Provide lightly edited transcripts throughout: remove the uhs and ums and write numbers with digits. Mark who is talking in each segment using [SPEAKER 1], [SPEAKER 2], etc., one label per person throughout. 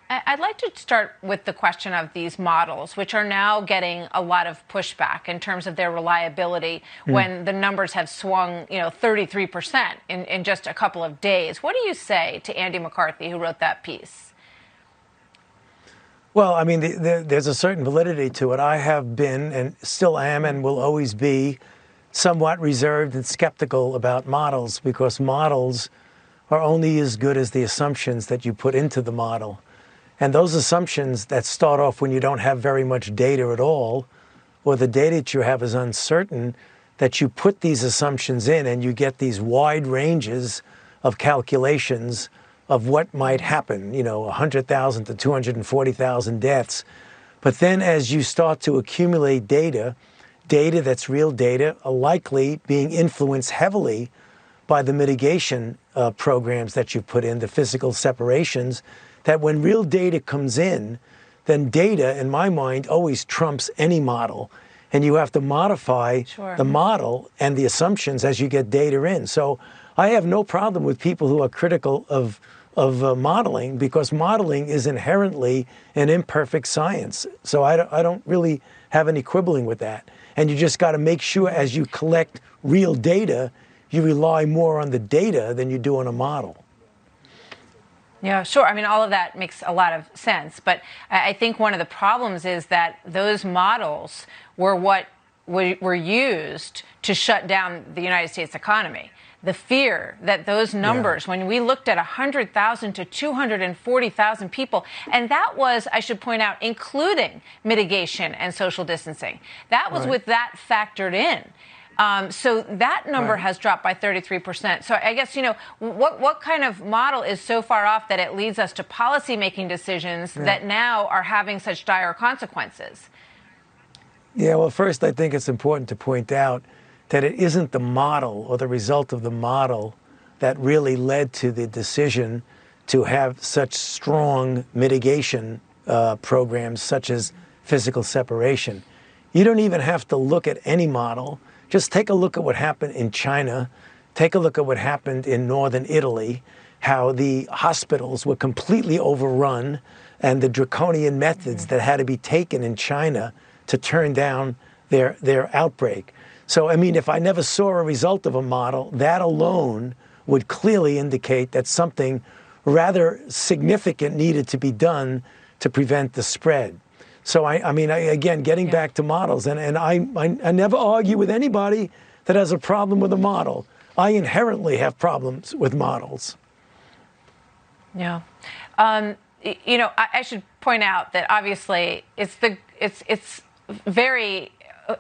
[SPEAKER 1] I'd like to start with the question of these models, which are now getting a lot of pushback in terms of their reliability when the numbers have swung, 33% in just a couple of days. What do you say to Andy McCarthy, who wrote that piece?
[SPEAKER 2] Well, I mean, there's a certain validity to it. I have been and still am and will always be somewhat reserved and skeptical about models because models are only as good as the assumptions that you put into the model. And those assumptions that start off when you don't have very much data at all, or the data that you have is uncertain, that you put these assumptions in and you get these wide ranges of calculations of what might happen, 100,000 to 240,000 deaths. But then as you start to accumulate data that's real data, are likely being influenced heavily by the mitigation programs that you put in, the physical separations, that when real data comes in, then data, in my mind, always trumps any model. And you have to modify the model and the assumptions as you get data in. So I have no problem with people who are critical of modeling, because modeling is inherently an imperfect science. So I don't really have any quibbling with that. And you just got to make sure as you collect real data, you rely more on the data than you do on a model.
[SPEAKER 1] Yeah, sure. I mean, all of that makes a lot of sense. But I think one of the problems is that those models were what were used to shut down the United States economy. The fear that those numbers, when we looked at 100,000 to 240,000 people, and that was, I should point out, including mitigation and social distancing. That was with that factored in. So that number has dropped by 33%. So I guess, what kind of model is so far off that it leads us to policy-making decisions that now are having such dire consequences?
[SPEAKER 2] Yeah, well, first, I think it's important to point out that it isn't the model or the result of the model that really led to the decision to have such strong mitigation programs such as physical separation. You don't even have to look at any model. Just take a look at what happened in China. Take a look at what happened in northern Italy, how the hospitals were completely overrun and the draconian methods that had to be taken in China to turn down their outbreak. So, I mean, if I never saw a result of a model, that alone would clearly indicate that something rather significant needed to be done to prevent the spread. So, I mean, again, getting back to models, and I never argue with anybody that has a problem with a model. I inherently have problems with models.
[SPEAKER 1] Yeah. I should point out that obviously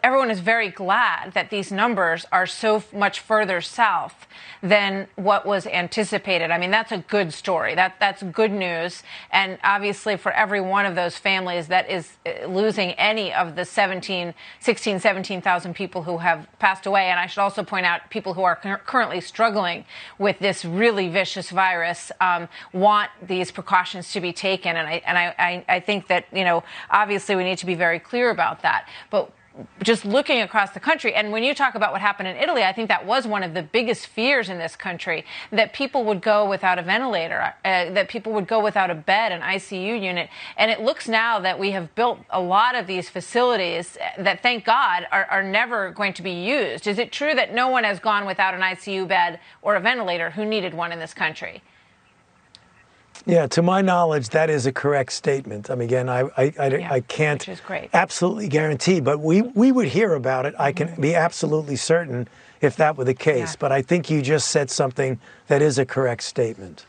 [SPEAKER 1] everyone is very glad that these numbers are so much further south than what was anticipated. I mean, that's a good story. That's good news. And obviously for every one of those families that is losing any of the 17,000 people who have passed away. And I should also point out people who are currently struggling with this really vicious virus want these precautions to be taken. And I think that, obviously we need to be very clear about that. But just looking across the country, and when you talk about what happened in Italy, I think that was one of the biggest fears in this country, that people would go without a ventilator, that people would go without a bed, an ICU unit. And it looks now that we have built a lot of these facilities that, thank God, are never going to be used. Is it true that no one has gone without an ICU bed or a ventilator who needed one in this country?
[SPEAKER 2] Yeah, to my knowledge, that is a correct statement. I mean, again, I can't absolutely guarantee, but we would hear about it. I can be absolutely certain if that were the case. But I think you just said something that is a correct statement.